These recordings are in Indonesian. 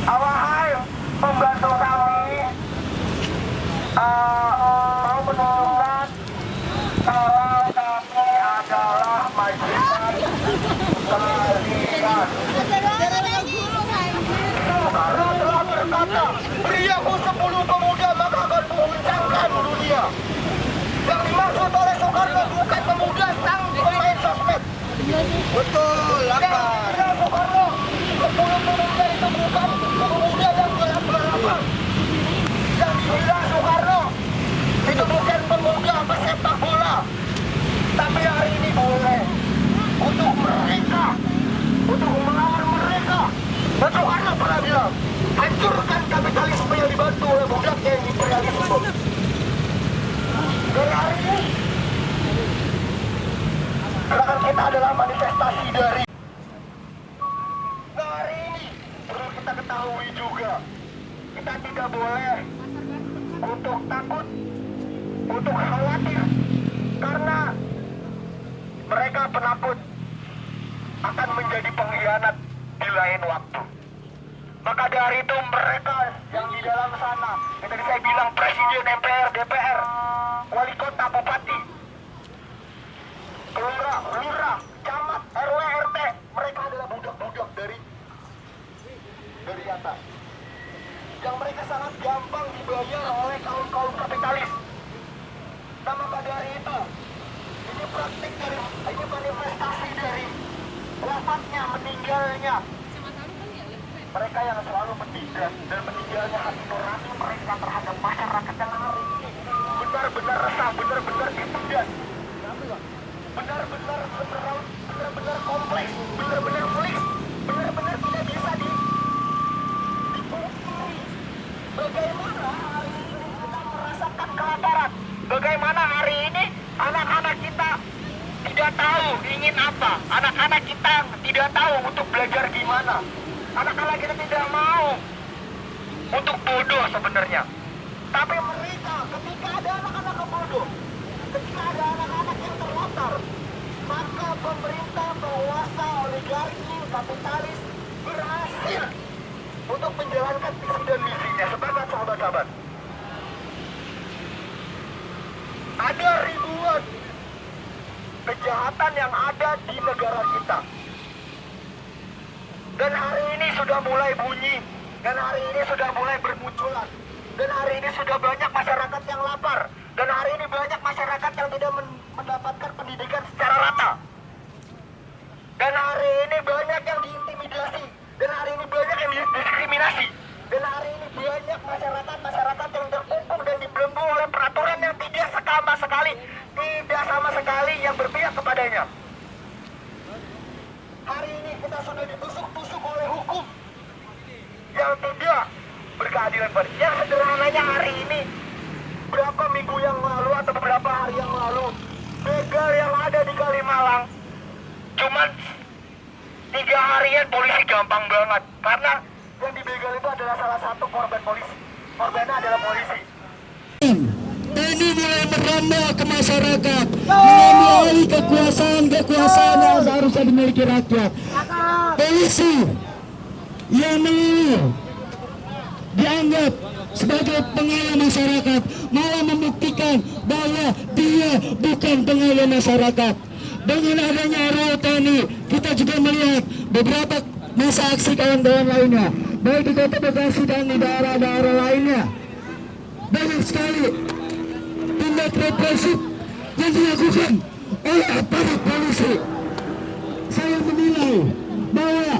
Wahai pembantu kami, mau menunjukkan kalau kami adalah majikan kalian. Karena telah berkata, beri aku 10 pemuda maka akan menguncangkan dunia. Yang dimaksud oleh Soekarno bukan pemuda sang pemain sosmed. Betul, lapar. Ya, Soekarno, 10 pemuda itu bukan pemuda yang gelap-gelapan. Yang dibilang Soekarno itu bukan pemuda pesepak bola. Tapi hari ini boleh untuk mereka, untuk melawan mereka. Dan Soekarno pernah bilang, hancurkan kapitalisme yang dibantu oleh budaknya yang imperialisme. Dan hari ini gerakan kita adalah manifestasi dari. Nah, hari ini perlu kita ketahui juga, kita tidak boleh untuk takut, untuk khawatir, karena mereka penakut akan menjadi pengkhianat di lain waktu. Maka dari itu mereka yang di dalam sana, yang tadi saya bilang presiden, MPR, DPR, wali kota, bupati, lurah, camat, RW, RT, mereka adalah budak-budak dari atas. Yang mereka sangat gampang dibayar oleh kaum kapitalis. Nah, maka dari itu, ini praktik dari, ini manifestasi dari wafatnya, meninggalnya mereka yang selalu mendidak dan meninggalnya hati nurani mereka terhadap masyarakat yang hari ini benar-benar resah, benar-benar ditindas, benar-benar semeraut, benar-benar kompleks, benar-benar pelik, benar-benar tidak bisa dipungkiri. Bagaimana hari ini kita merasakan kelaparan? Bagaimana hari ini anak-anak kita tidak tahu ingin apa? Anak-anak kita tidak tahu untuk belajar gimana? Anak-anak kita tidak mau untuk bodoh sebenarnya. Tapi mereka ketika ada anak-anak bodoh, ketika ada anak-anak yang terlantar, maka pemerintah, penguasa, oligarki, kapitalis berhasil untuk menjalankan visi dan misinya. Sepakat sahabat-sahabat? Ada ribuan kejahatan yang ada di negara kita. Dan hari ini sudah mulai bunyi, dan hari ini sudah mulai bermunculan, dan hari ini sudah banyak masyarakat yang lapar, dan hari ini banyak masyarakat yang tidak mendapatkan pendidikan secara rata, dan hari ini banyak yang diintimidasi, dan hari ini banyak yang didiskriminasi, dan hari ini banyak masyarakat yang terkungkung dan dibelenggu oleh peraturan yang tidak sama sekali yang berpihak kepadanya. Hari ini kita sudah ditusuk-tusuk oleh hukum yang tidak berkeadilan. Yang sederhananya hari ini, berapa minggu yang lalu atau beberapa hari yang lalu, begal yang ada di Kalimalang, cuman 3 harian polisi gampang banget. Karena yang dibegal itu adalah salah satu korban polisi. Korbannya adalah polisi. Ini mulai merambah ke masyarakat, mengambil alih kekuasaan yang seharusnya dimiliki rakyat. Polisi yang melulu dianggap sebagai pengayom masyarakat malah membuktikan bahwa dia bukan pengayom masyarakat. Dengan adanya RUU TNI, kita juga melihat beberapa masa aksi kawan-kawan lainnya, baik di Kota Bekasi dan di daerah-daerah lainnya. Banyak sekali tindak represif yang dilakukan oleh aparat polisi. Saya menilai bahwa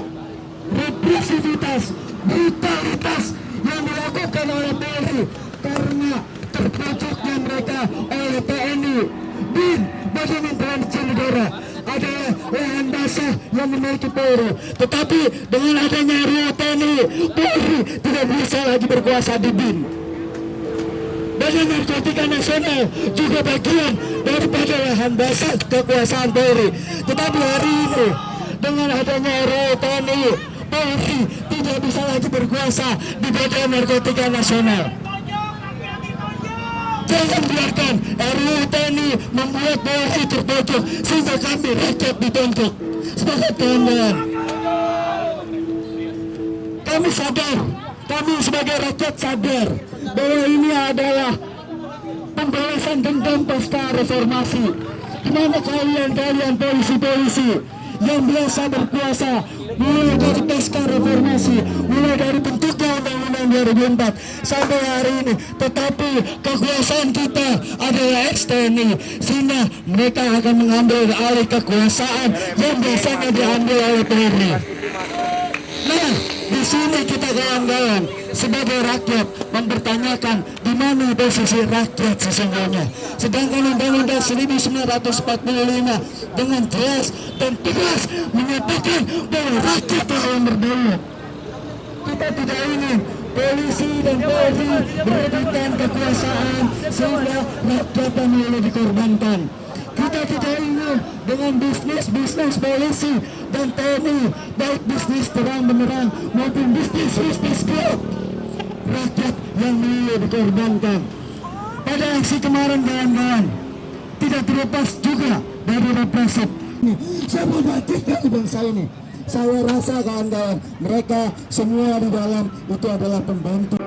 represivitas, brutalitas yang dilakukan oleh Polri karena terpojoknya mereka oleh TNI, BIN, Badan Intelijen Negara adalah lahan basah yang memiliki Polri. Tetapi dengan adanya RUU TNI, Polri tidak bisa lagi berkuasa di BIN. Badan Narkotika Nasional juga bagian daripada lahan basah kekuasaan Polri. Tetapi hari ini dengan adanya RUU TNI, Polri tidak bisa lagi berkuasa di Badan Narkotika Nasional. Jangan biarkan RUU TNI membuat Polri terpojok sehingga kami rakyat ditonjok. Sepakat kawan-kawan? kami sadar, kami sebagai rakyat sadar bahwa ini adalah pembalasan dendam pasca reformasi, di mana kalian polisi-polisi yang biasa berkuasa mulai dari pasca reformasi, mulai dari bentuknya undang-undang 2004 sampai hari ini, tetapi kekuasaan kita adalah ex-TNI, sehingga mereka akan mengambil alih kekuasaan yang biasanya diambil oleh TNI. Nah, di sini kita kawan-kawan sebagai rakyat mempertanyakan di mana posisi rakyat sesungguhnya. Sedangkan Undang-Undang 1945 dengan jelas dan tegas menyatakan bahwa rakyat yang berdaulat. Kita tidak ingin polisi dan Polri berebutan kekuasaan sehingga rakyat yang mulai dikorbankan. Kita tidak ingin dengan bisnis polisi dan TNI, baik bisnis terang-benerang maupun bisnis gelap, rakyat yang mulai dikorbankan. Pada aksi kemarin kawan-kawan, tidak terlepas juga dari represif. Saya membatikkan bangsa ini. Saya rasa kawan-kawan, mereka semua di dalam itu adalah pembantu.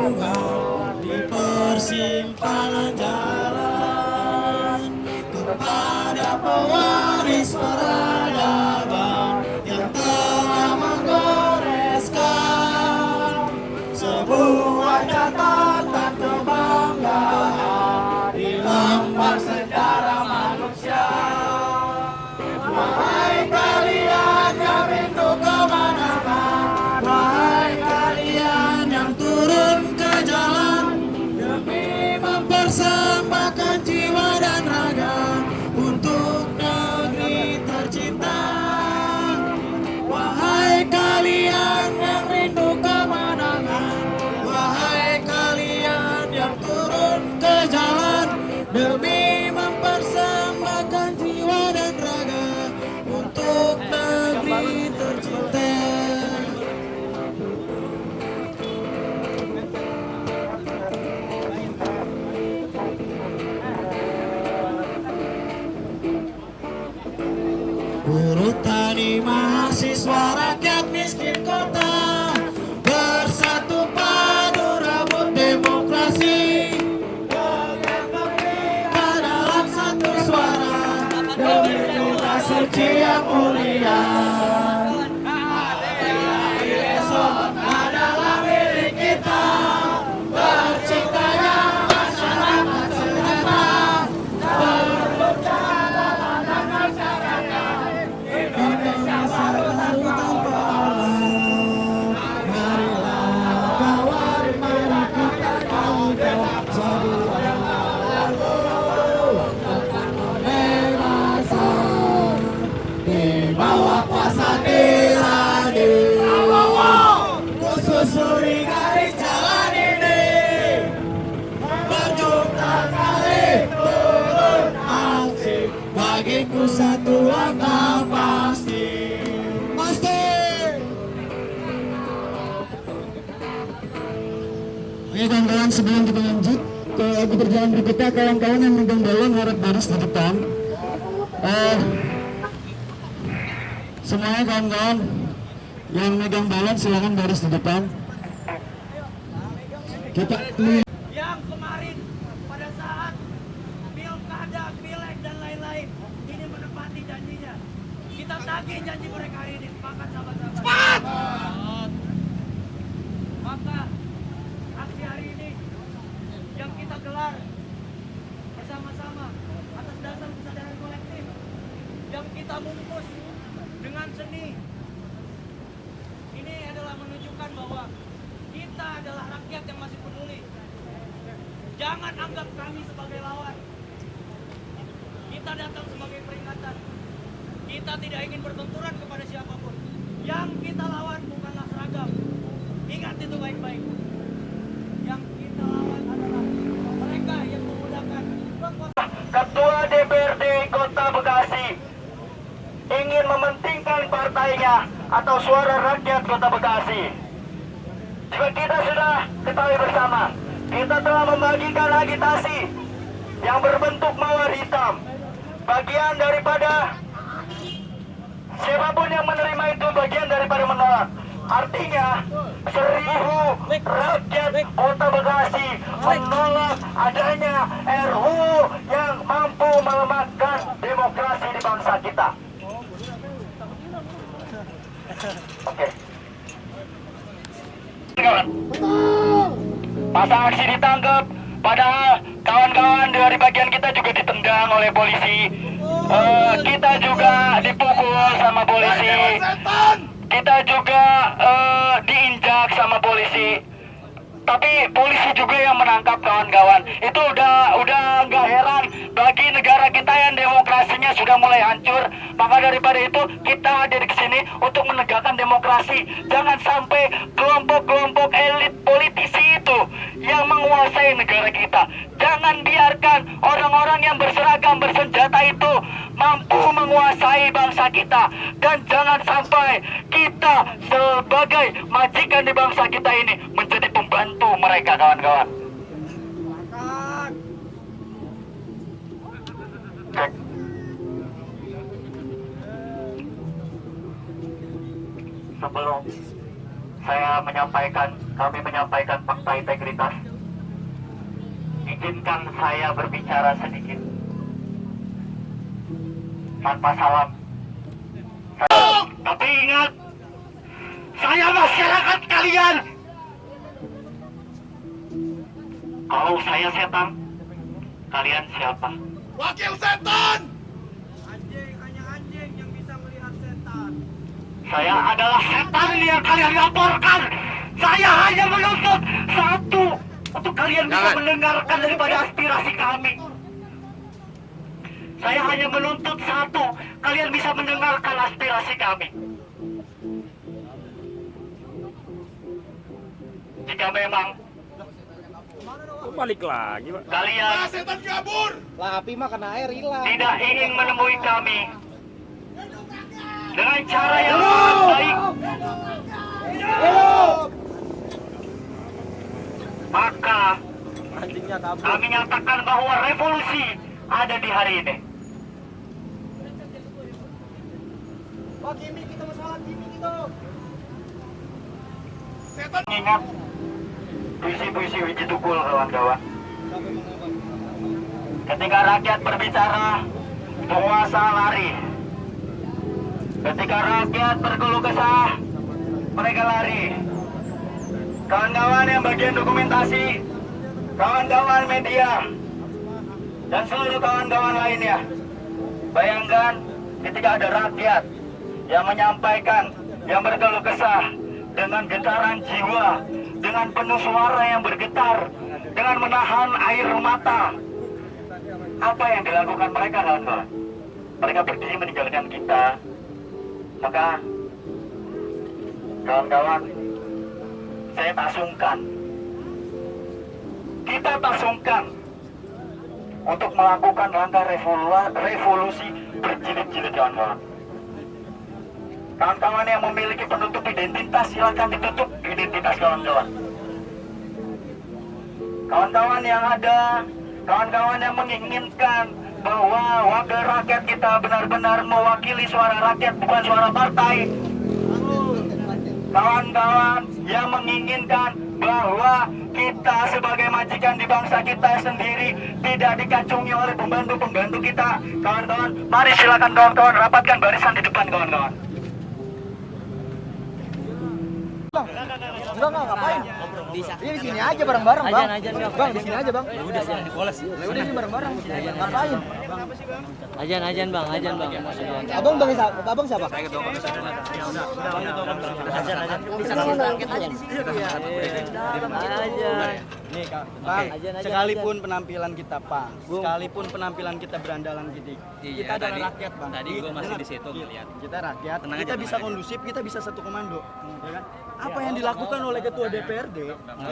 bunga di persimpangan jalan, kepada pewaris peradaban yang telah menggoreskan sebuah catatan kebanggaan di lembar sejarah manusia. Wahai kalian yang rindu kemenangan, wahai kalian yang turun ke jalan demi mempersembahkan jiwa dan raga untuk negeri tercinta. Wahai kalian yang rindu kemenangan, wahai kalian yang turun ke jalan demi mempersembahkan jiwa dan raga untuk negeri tercinta. Buruh tani mahasiswa rakyat miskin kota bersatu padu rambut demokrasi dalam satu suara demi doa suci yang mulia. Hari esok adalah milik kita, terciptanya masyarakat sejahtera, berbicara dengan masyarakat Indonesia selalu tanpa Allah. Marilah kawan, mari kita kawal sebuah kebebasan di bawah kuasa tirani. Kususuri garis jalan ini, berjuta kali turun aksi, bagiku satu langkah pasti. Oke kawan-kawan, sebelum kita lanjut ke lagu perjalanan berikutnya, kawan-kawan yang megang balon harap baris di depan. Semuanya kawan-kawan yang megang balon silakan baris di depan. Kita yang kemarin pada saat pilkada, pileg dan lain-lain ini menepati janjinya. Kita tagih janji mereka hari ini. Sepakat sahabat-sahabat. Maka aksi hari ini yang kita gelar bersama-sama atas dasar kesadaran kolektif yang kita bungkus dengan seni, ini adalah menunjukkan bahwa kita adalah rakyat yang masih peduli. Jangan anggap kami sebagai lawan. Kita datang sebagai peringatan. Kita tidak ingin berbenturan kepada siapapun. Yang kita lawan bukanlah seragam. Ingat itu baik-baik. Yang kita lawan adalah mereka yang menggunakan kekuasaan. Ketua DPRD Kota Bekasi ingin mementingkan partainya atau suara rakyat Kota Bekasi. Jika kita sudah ketahui bersama, kita telah membagikan agitasi yang berbentuk mawar hitam. Bagian daripada siapapun yang menerima itu bagian daripada menolak. Artinya 1000 rakyat Kota Bekasi menolak adanya RUU yang mampu melemahkan demokrasi di bangsa kita. Oke. Masa aksi ditangkap, padahal kawan-kawan dari bagian kita juga ditendang oleh polisi. Kita juga dipukul sama polisi. Kita juga diinjak sama polisi. Tapi polisi juga yang menangkap kawan-kawan. Itu udah nggak heran bagi negara kita yang demokrasinya sudah mulai hancur. Maka daripada itu kita hadir ke sini untuk menegakkan demokrasi. Jangan sampai kelompok-kelompok elit politisi itu yang menguasai negara kita. Jangan biarkan orang-orang yang berseragam bersenjata itu mampu menguasai bangsa kita. Dan jangan sampai kita sebagai majikan di bangsa kita ini menjadi pembantu mereka, kawan-kawan. kami menyampaikan fakta integritas. Izinkan saya berbicara sedikit tanpa salam. Tapi ingat, saya masyarakat kalian. Kalau saya setan, kalian siapa? Wakil setan! Anjing, hanya anjing yang bisa melihat setan. Saya adalah setan yang kalian laporkan. Saya hanya menuntut satu, untuk kalian bisa mendengarkan daripada aspirasi kami. Saya hanya menuntut satu, kalian bisa mendengarkan aspirasi kami. Jika memang Balik lagi, Pak. kalian Setan kabur! Lah api mah kena air hilang. tidak ingin menemui kami dengan cara yang baik, maka Anjingnya kabur. kami nyatakan bahwa revolusi ada di hari ini. Pak gimmick kita masalah gimmick itu. Ingat puisi-puisi Wiji Tukul, kawan-kawan. Ketika rakyat berbicara, penguasa lari. Ketika rakyat berkeluh kesah, mereka lari. Kawan-kawan yang bagian dokumentasi, kawan-kawan media, dan seluruh kawan-kawan lainnya, bayangkan ketika ada rakyat yang menyampaikan, yang berkeluh kesah dengan getaran jiwa, dengan penuh suara yang bergetar, dengan menahan air mata. Apa yang dilakukan mereka, kawan-kawan? Mereka berdiri meninggalkan kita. Maka, kawan-kawan, saya tak sungkan, kita tak sungkan untuk melakukan langkah revolusi berjilid-jilid, kawan-kawan. Kawan-kawan yang memiliki penutup identitas, silakan ditutup identitas kawan-kawan. Kawan-kawan yang ada, kawan-kawan yang menginginkan bahwa wakil rakyat kita benar-benar mewakili suara rakyat, bukan suara partai. Kawan-kawan yang menginginkan bahwa kita sebagai majikan di bangsa kita sendiri tidak dikacungi oleh pembantu-pembantu kita. Kawan-kawan, mari silakan kawan-kawan rapatkan barisan di depan, kawan-kawan. Enggak ngapain? Ini di sini aja bareng-bareng, Bang. Bang, di sini aja, Bang. Ya udah sini dipoles. Ya udah sini bareng-bareng. Ngapain? Ajan bang. Abang siapa? Ajan. Nih, Bang, sekalipun penampilan kita Pak, sekalipun penampilan kita berandalan gitu. Kita adalah rakyat, Bang. Tadi gua masih di situ ngeliat. Kita rakyat, Tenang kita aja, bisa tenang aja. kondusif, kita bisa satu komando. Ya kan? Apa yang dilakukan oleh ketua DPRD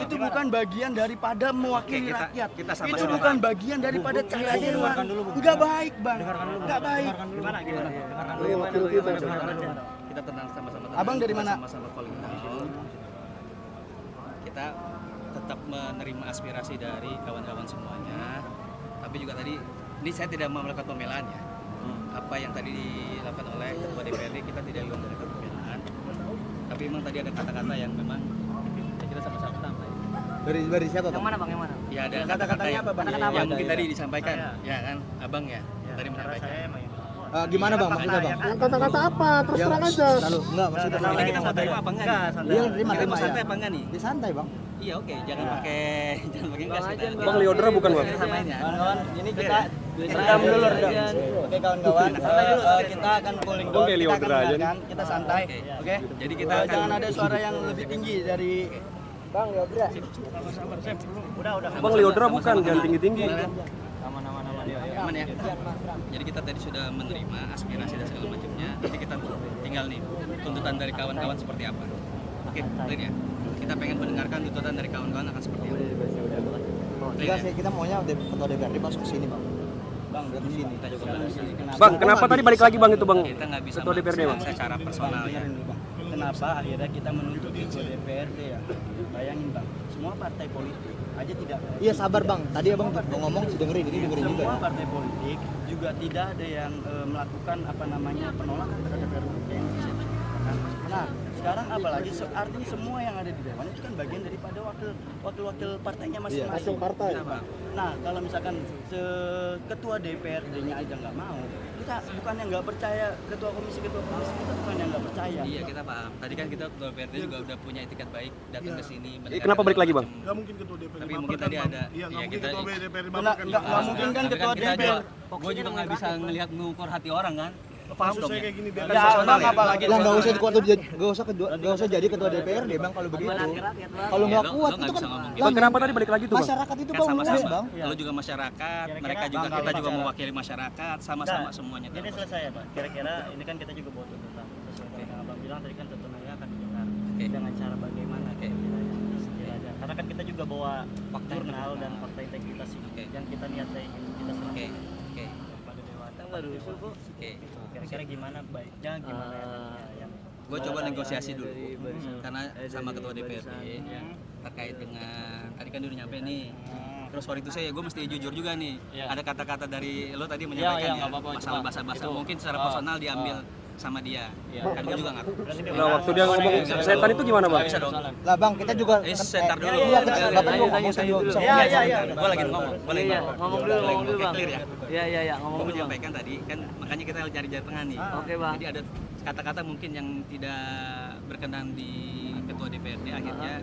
itu bukan bagian daripada mewakili Oke, rakyat. kita sama Itu sama. bukan bagian daripada cara dewan. Enggak baik, Bang. Enggak baik. Gimana? Kita tenang sama-sama. Abang dari mana? Sama-sama calling down. Kita tetap menerima aspirasi dari kawan-kawan semuanya. Tapi juga tadi, ini saya tidak mau melakukan pembelaan ya. Apa yang tadi dilakukan oleh ketua DPRD, kita tidak juga melakukan pembelaan. Tapi memang tadi ada kata-kata yang memang kita sama-sama tahu. Dari siapa, Bang? Yang mana bang? Ya ada Kata-katanya yang- apa, Bang? Yang mungkin tadi disampaikan, ya kan, abang ya, tadi menyampaikan. Gimana, Bang? Maksudnya, Bang? Kata-kata apa? Terus terang aja. Lalu enggak maksudnya. Ini kita mau terima apa enggak? Iya, terima Kita mau ya. santai apa enggak nih? Di santai, Bang. Iya oke, jangan pakai gas kita. Bang Liodra bukan bang? Samain ya. Kawan-kawan, ini kita redam dulu, redam. Oke, kawan-kawan, kita akan polling down, kita akan dengarkan, kita santai, oke? Jadi kita akan Jangan ada suara yang lebih tinggi dari Bang Liodra. Bang Liodra bukan, jangan tinggi-tinggi. Aman ya. Jadi kita tadi sudah menerima aspirasi dan segala macamnya. Nanti kita tinggal nih tuntutan dari kawan-kawan seperti apa. Oke, clear ya. Kita pengen mendengarkan tuntutan dari kawan-kawan akan seperti apa. Enggak sih, kita maunya ketua DPRD masuk ke sini, Bang. Bang, dari sini. Kita coba bahas ini. Bang, kenapa tadi balik lagi Bang itu Bang? Kita nggak bisa Ketua DPRD Bang. secara personal ya. Kenapa akhirnya kita menuntut ketua DPRD ya? Bayangin, Bang, semua partai politik aja tidak. Iya, sabar, Bang. Tadi Abang mau ngomong dengerin, ini dengerin juga. Semua partai politik juga tidak ada yang melakukan apa namanya penolakan terhadap RUU yang nah, sekarang apalagi artinya semua yang ada di dewan itu kan bagian daripada wakil partainya masing-masing. Nah, kalau misalkan ketua DPRD-nya aja nggak mau, kita bukan yang nggak percaya ketua komisi kita bukan yang nggak percaya. Iya, kita paham. Tadi kan kita ketua DPRD juga udah punya etikat baik datang ke sini. Kenapa balik lagi, Bang? Nggak mungkin ketua DPR Tapi mungkin tadi ada Iya, nggak mungkin kita ketua DPR Nggak mungkin kan ketua DPR. gue juga nggak bisa ngelihat mengukur hati orang kan. Paham dong saya ya? kayak gini biar Ya, Bang, apalagi Lah nggak usah jadi ketua DPRD bang kalau begitu. Kalau nggak Ya, lo kuat nggak itu bisa kan ngomong gitu. Bang, kenapa tadi balik lagi tuh, Bang? masyarakat itu Kan bang luas sama-sama. bang. Lo juga masyarakat, mereka juga Bang, kita kalau juga bicara- mewakili masyarakat, sama-sama semuanya. Jadi tahu. selesai ya, Pak. Kira-kira ini kan kita juga buat tuntutan. Sesuai dengan yang Abang bilang tadi kan tuntutannya akan didengar dengan cara bagaimana istilahnya. Karena kan kita juga bawa fakta jurnal dan fakta integritas yang kita niatnya ingin kita serahkan kepada dewan. Kan baru usul kok. Kira-kira gimana baiknya gimana ya? Gue coba negosiasi dulu karena sama ketua DPRD terkait dengan tadi kan dia udah nyampe nih. Terus waktu itu gue mesti jujur juga nih. Ada kata-kata dari lo tadi menyampaikan ya, masalah bahasa-bahasa mungkin secara personal diambil sama dia. Kan gue juga nggak. Nah, waktu dia ngomong setan itu gimana, Bang? Bisa dong. Lah bang kita juga. Sebentar dulu. Iya bapak mau ngomong dulu. Gue lagi ngomong. Boleh Ngomong dulu bang. Clear ya. Iya, Gue ngomong dulu bang. menyampaikan tadi kan makanya kita cari jalan tengah nih. Oke, Bang. Jadi ada kata-kata mungkin yang tidak berkenan di ketua DPRD akhirnya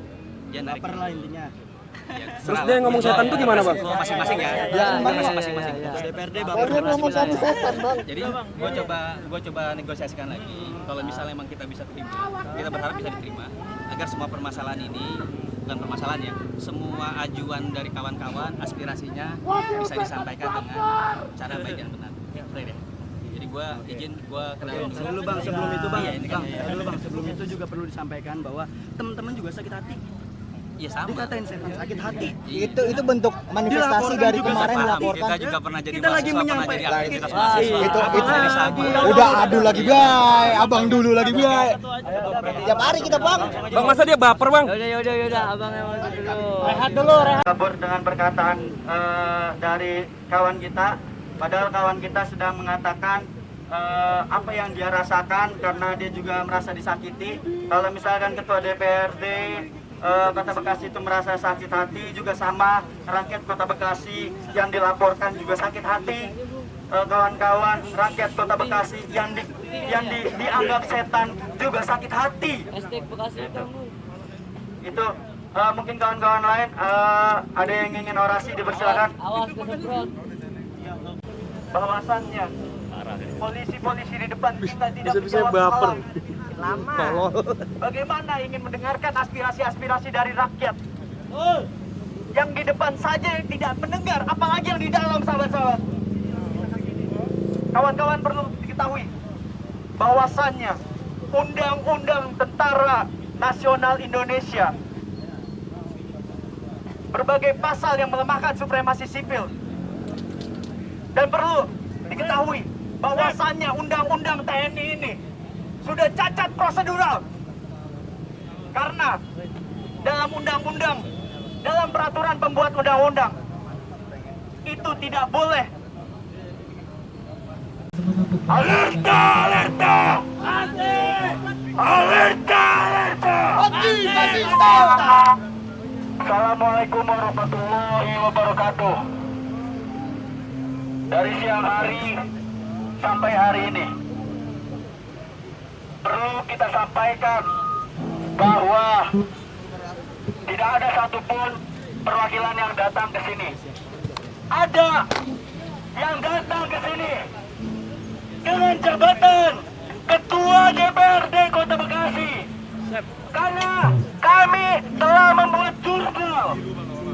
dia narik. Baper lah intinya. Ya, Terus dia ngomong setan tuh gimana, Bang? Masing-masing ya. Ya, Masing-masing. DPRD Dia baper. ngomong satu setan bang. Jadi gue coba negosiasikan lagi. Kalau misalnya emang kita bisa terima, kita berharap bisa diterima agar semua permasalahan ini bukan permasalahan ya, semua ajuan dari kawan-kawan aspirasinya bisa disampaikan dengan cara baik dan benar. Boleh deh. Jadi gue izin gue kenalin Dulu Bang, sebelum itu Bang, Iya, ini kan. dulu Bang, sebelum itu juga perlu disampaikan bahwa teman-teman juga sakit hati. Iya sama. Dikatain setan sakit hati. Itu bentuk manifestasi Dilaporkan dari juga kemarin sama. dilaporkan. Kita juga pernah jadi Kita lagi mahasiswa, pernah menyampaikan. jadi aktivitas Itu mahasiswa. Jadi sama. udah adu lagi bay, abang dulu lagi bay. Tiap hari kita bang. Bang, masa dia baper, Bang? Yaudah, abang yang masuk dulu. Rehat dulu rehat. Kabur dengan perkataan dari kawan kita, padahal kawan kita sedang mengatakan apa yang dia rasakan karena dia juga merasa disakiti. Kalau misalkan ketua DPRD Kota Bekasi itu merasa sakit hati, juga sama rakyat Kota Bekasi yang dilaporkan juga sakit hati. Kawan-kawan rakyat Kota Bekasi yang dianggap setan juga sakit hati. Hashtag Bekasi kamu. Itu mungkin kawan-kawan lain ada yang ingin orasi, dipersilakan. Awas kesemprot. Bahwasannya polisi-polisi di depan kita tidak menjawab baper. lama. Bagaimana ingin mendengarkan aspirasi-aspirasi dari rakyat? Yang di depan saja yang tidak mendengar, apalagi yang di dalam, sahabat-sahabat. Kawan-kawan perlu diketahui bahwasannya Undang-Undang Tentara Nasional Indonesia, berbagai pasal yang melemahkan supremasi sipil, dan perlu diketahui bahwasannya Undang-Undang TNI ini sudah cacat prosedural karena dalam undang-undang, dalam peraturan pembuat undang-undang itu tidak boleh. Alerta, alerta, alerta, alerta. Assalamualaikum warahmatullahi wabarakatuh. Dari siang hari sampai hari ini perlu kita sampaikan bahwa tidak ada satupun perwakilan yang datang ke sini. Ada yang datang ke sini dengan jabatan Ketua DPRD Kota Bekasi. Karena kami telah membuat jurnal,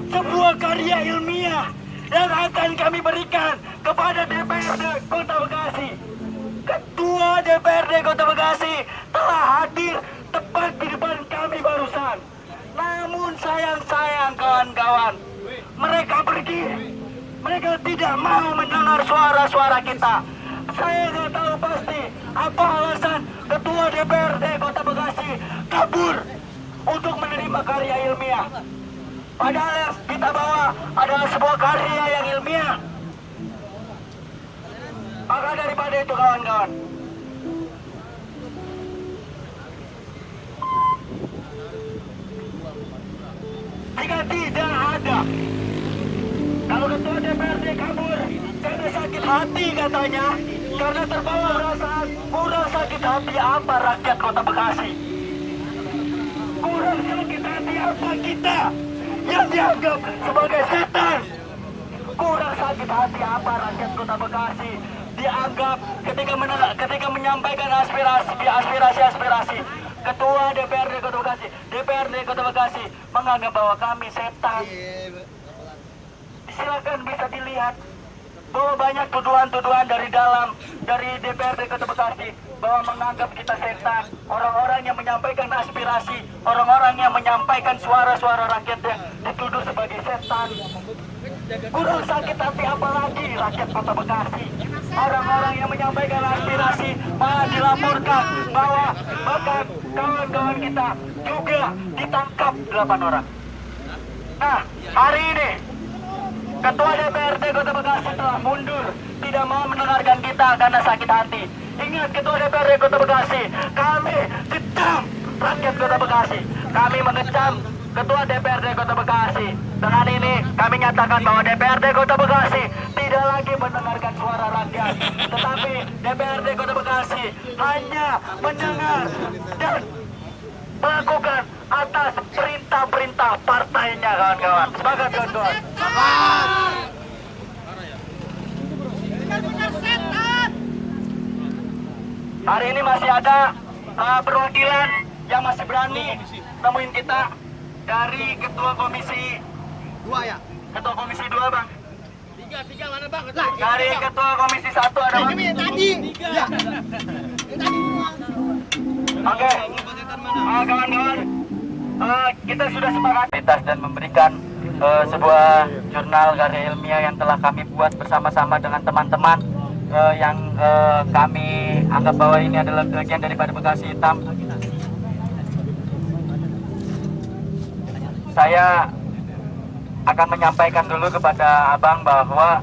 sebuah karya ilmiah yang akan kami berikan kepada DPRD Kota Bekasi. Ketua DPRD Kota Bekasi telah hadir tepat di depan kami barusan. Namun sayang kawan-kawan, mereka pergi. Mereka tidak mau mendengar suara-suara kita. Saya nggak tahu pasti apa alasan Ketua DPRD Kota Bekasi kabur untuk menerima karya ilmiah. Padahal yang kita bawa adalah sebuah karya yang ilmiah. Maka daripada itu kawan-kawan, Jika tidak ada, kalau ketua DPRD kabur karena sakit hati katanya, karena terbawa perasaan kurang sakit hati apa rakyat Kota Bekasi? Kurang sakit hati apa kita yang dianggap sebagai setan? Kurang sakit hati apa rakyat Kota Bekasi dianggap ketika menyampaikan aspirasi ketua DPRD Kota Bekasi, DPRD Kota Bekasi menganggap bahwa kami setan. Silakan bisa dilihat bahwa banyak tuduhan-tuduhan dari DPRD Kota Bekasi bahwa menganggap kita setan, orang-orang yang menyampaikan aspirasi, orang-orang yang menyampaikan suara-suara rakyatnya dituduh sebagai setan. Kurang sakit hati apa lagi rakyat Kota Bekasi? Orang-orang yang menyampaikan aspirasi malah dilaporkan bahwa bahkan kawan-kawan kita juga ditangkap 8 orang. Nah, hari ini Ketua DPRD Kota Bekasi telah mundur, tidak mau mendengarkan kita karena sakit hati. Ingat, Ketua DPRD Kota Bekasi, kami dendam rakyat Kota Bekasi. Kami mengecam Ketua DPRD Kota Bekasi. Dengan ini kami nyatakan bahwa DPRD Kota Bekasi tidak lagi mendengarkan suara rakyat, tetapi DPRD Kota Bekasi hanya mendengar dan melakukan atas perintah-perintah partainya, kawan-kawan. Semangat, kawan-kawan. Hari ini masih ada perwakilan yang masih berani nemuin kita dari Ketua Komisi 2 ya? Ketua Komisi 2, Bang. Tiga mana, Bang? Dari Ketua Komisi 1 ada, Bang. Tadi. Ya. Oke, kawan-kawan, kita sudah sepakat dan memberikan sebuah jurnal karya ilmiah yang telah kami buat bersama-sama dengan teman-teman yang kami anggap bahwa ini adalah bagian daripada Bekasi Hitam. Saya akan menyampaikan dulu kepada Abang bahwa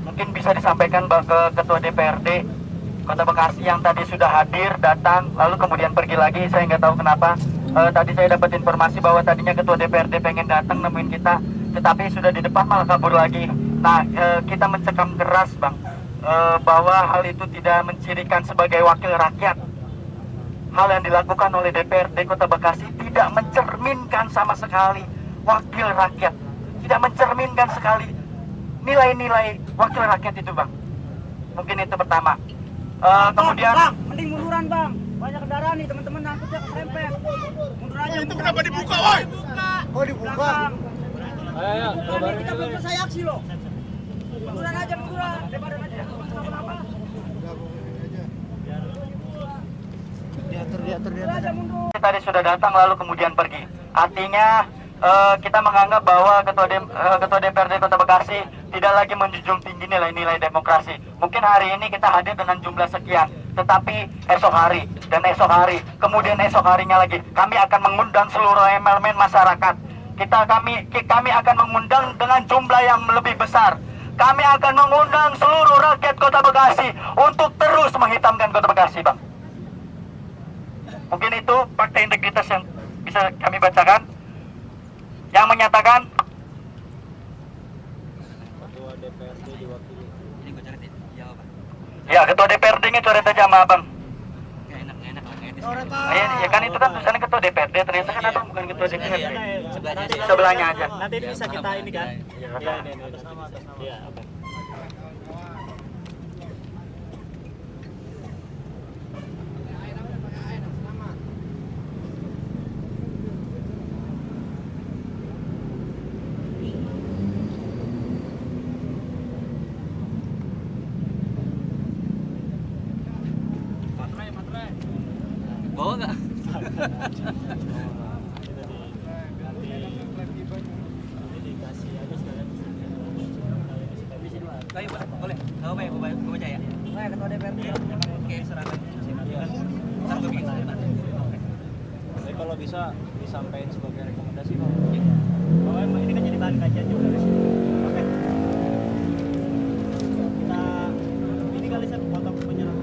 mungkin bisa disampaikan ke Ketua DPRD Kota Bekasi yang tadi sudah hadir, datang, lalu kemudian pergi lagi. Saya nggak tahu kenapa. Tadi saya dapat informasi bahwa tadinya Ketua DPRD pengen datang nemuin kita, tetapi sudah di depan malah kabur lagi. Nah, kita mencekam keras, Bang, bahwa hal itu tidak mencirikan sebagai wakil rakyat. Hal yang dilakukan oleh DPRD Kota Bekasi tidak mencerminkan sama sekali wakil rakyat. Tidak mencerminkan sekali nilai-nilai wakil rakyat itu, Bang. Mungkin itu pertama. Kemudian Bang, mending munduran, Bang. Banyak kendaraan nih, teman-teman nangkutnya keserempet. Mundur aja. Itu kenapa dibuka, woi? Oh, dibuka. Ayo, Kita belum selesai aksi loh. Munduran aja, munduran. Depan aja. Kenapa? Diatur aja, mundur. tadi sudah datang lalu kemudian pergi. Artinya kita menganggap bahwa Ketua DPRD Kota Bekasi tidak lagi menjunjung tinggi nilai-nilai demokrasi. Mungkin hari ini kita hadir dengan jumlah sekian, tetapi esok hari dan esok hari, kemudian esok harinya lagi, kami akan mengundang seluruh elemen masyarakat. Kami akan mengundang dengan jumlah yang lebih besar. Kami akan mengundang seluruh rakyat Kota Bekasi untuk terus menghitamkan Kota Bekasi, Bang. Mungkin itu fakta integritas yang bisa kami bacakan, yang menyatakan ya Ketua DPRD-nya coret aja sama Abang. Ya kan itu kan tulisannya Ketua DPRD, ternyata kan Abang bukan Ketua DPRD. Sebelahnya aja. Nanti bisa kita ini kan. Ya, Iya, oke. Bawa nggak? Ayo, boleh. Tahu apa ya? Gue baca ya. Ketua DPRD. Oke, serahkan. Ntar gue bikin surat. Tapi kalau bisa disampaikan sebagai rekomendasi, Bang. Bahwa emang ini kan jadi bahan kajian juga di sini. Oke. Kita ini kali saya foto penyerang.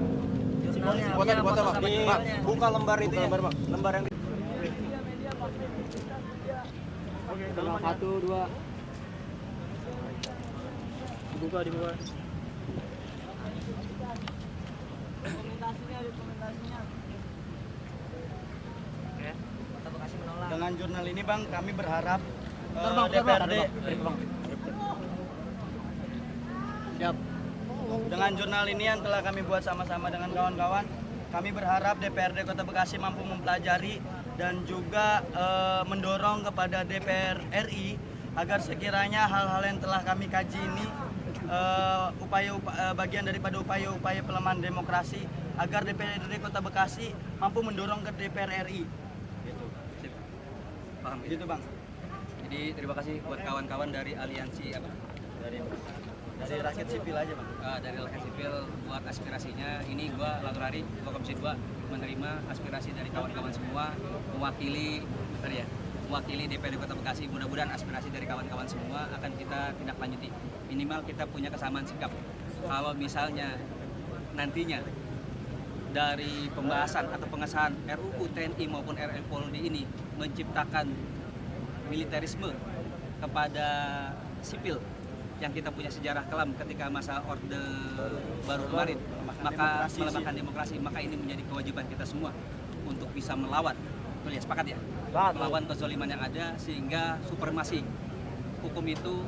Foto, Bang. Buka lembar itu ya. Lembar yang Satu, dua. Dibuka. Dokumentasinya. Kota Bekasi menolak. Dengan jurnal ini Bang, kami berharap DPRD. Siap. Dengan jurnal ini yang telah kami buat sama-sama dengan kawan-kawan, kami berharap DPRD Kota Bekasi mampu mempelajari dan juga mendorong kepada DPR RI agar sekiranya hal-hal yang telah kami kaji ini bagian daripada upaya-upaya pelemahan demokrasi agar DPRD Kota Bekasi mampu mendorong ke DPR RI. Gitu. Sip. Paham Gitu Bang. Jadi terima kasih buat kawan-kawan dari aliansi apa? Dari rakyat sipil aja Bang. Dari rakyat sipil buat aspirasinya. Ini gua Laturari, gua Komisi 2 menerima aspirasi dari kawan-kawan semua, mewakili DPRD Kota Bekasi. Mudah-mudahan aspirasi dari kawan-kawan semua akan kita tindak lanjuti. Minimal kita punya kesamaan sikap. Kalau misalnya nantinya dari pembahasan atau pengesahan RUU TNI maupun RUU Polri ini menciptakan militerisme kepada sipil yang kita punya sejarah kelam ketika masa Orde Baru kemarin, maka melemahkan demokrasi, maka ini menjadi kewajiban kita semua untuk bisa melawan. Betul ya, sepakat ya? Melawan kezaliman yang ada sehingga supremasi hukum itu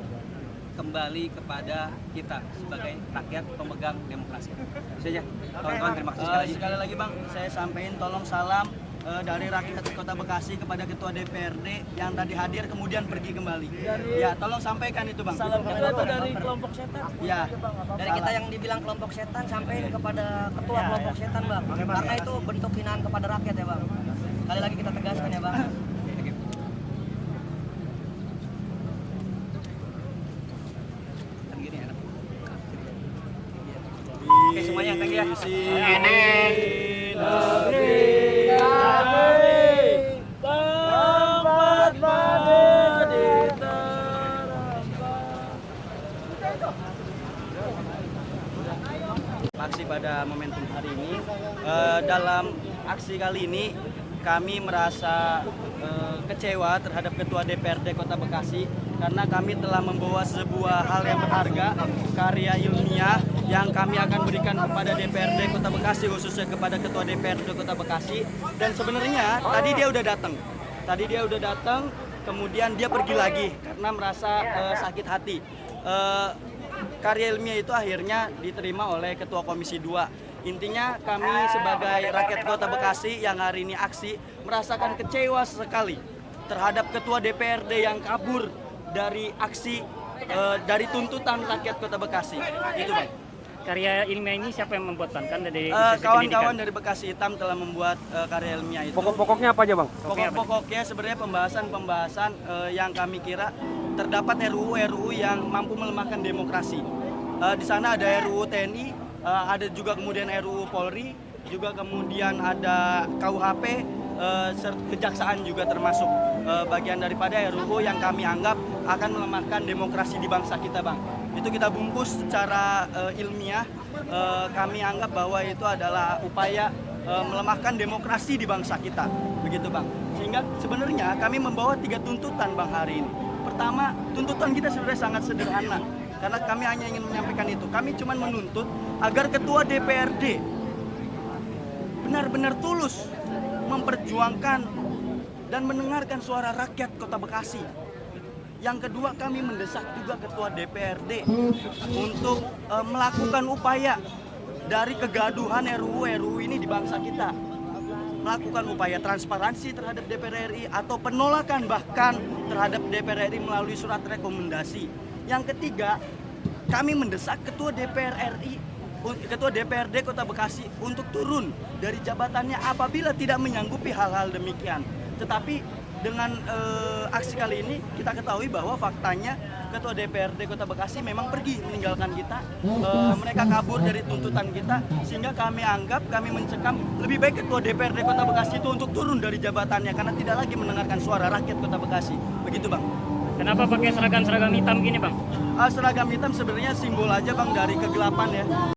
kembali kepada kita sebagai rakyat pemegang demokrasi. Bisa aja. Kawan-kawan terima kasih sekali lagi. Sekali lagi Bang, saya sampaikan tolong salam dari rakyat Kota Bekasi kepada Ketua DPRD yang tadi hadir kemudian pergi kembali. Ya, tolong sampaikan itu Bang. Salam dari kelompok setan. Ya, Dari kita yang dibilang kelompok setan sampai kepada ketua kelompok setan Bang. Karena itu bentuk hinaan kepada rakyat ya Bang. Kali lagi kita tegaskan ya Bang. Kan gini enak. Oke semuanya, thank you ya. aksi pada momentum hari ini. Dalam aksi kali ini kami merasa kecewa terhadap Ketua DPRD Kota Bekasi karena kami telah membawa sebuah hal yang berharga, karya ilmiah yang kami akan berikan kepada DPRD Kota Bekasi, khususnya kepada Ketua DPRD Kota Bekasi. Dan sebenarnya tadi dia udah datang, kemudian dia pergi lagi karena merasa sakit hati. Karya ilmiah itu akhirnya diterima oleh Ketua Komisi 2. Intinya kami sebagai rakyat Kota Bekasi yang hari ini aksi merasakan kecewa sekali terhadap Ketua DPRD yang kabur dari aksi dari tuntutan rakyat Kota Bekasi. Itu Bang. Karya ilmiah ini siapa yang membuat Bang? Kan dari kawan-kawan dari Bekasi Hitam telah membuat karya ilmiah itu. Pokok-pokoknya apa aja Bang? Pokok-pokoknya sebenarnya pembahasan yang kami kira terdapat RUU yang mampu melemahkan demokrasi. Di sana ada RUU TNI, ada juga kemudian RUU Polri, juga kemudian ada KUHP, kejaksaan juga termasuk bagian daripada RUU yang kami anggap akan melemahkan demokrasi di bangsa kita Bang. Itu kita bungkus secara ilmiah, kami anggap bahwa itu adalah upaya melemahkan demokrasi di bangsa kita, begitu Bang. Sehingga sebenarnya kami membawa 3 tuntutan Bang hari ini. Pertama, tuntutan kita sebenarnya sangat sederhana, karena kami hanya ingin menyampaikan itu. Kami cuma menuntut agar Ketua DPRD benar-benar tulus memperjuangkan dan mendengarkan suara rakyat Kota Bekasi. Yang kedua, kami mendesak juga Ketua DPRD untuk melakukan upaya dari kegaduhan RUU ini di bangsa kita. Melakukan upaya transparansi terhadap DPR RI atau penolakan bahkan terhadap DPR RI melalui surat rekomendasi. Yang ketiga, kami mendesak Ketua Ketua DPRD Kota Bekasi untuk turun dari jabatannya apabila tidak menyanggupi hal-hal demikian. Tetapi dengan aksi kali ini kita ketahui bahwa faktanya Ketua DPRD Kota Bekasi memang pergi meninggalkan kita. Mereka kabur dari tuntutan kita, sehingga kami anggap, kami mencekam lebih baik Ketua DPRD Kota Bekasi itu untuk turun dari jabatannya karena tidak lagi mendengarkan suara rakyat Kota Bekasi. Begitu Bang. Kenapa pakai seragam hitam gini Bang? Seragam hitam sebenarnya simbol aja Bang dari kegelapan ya.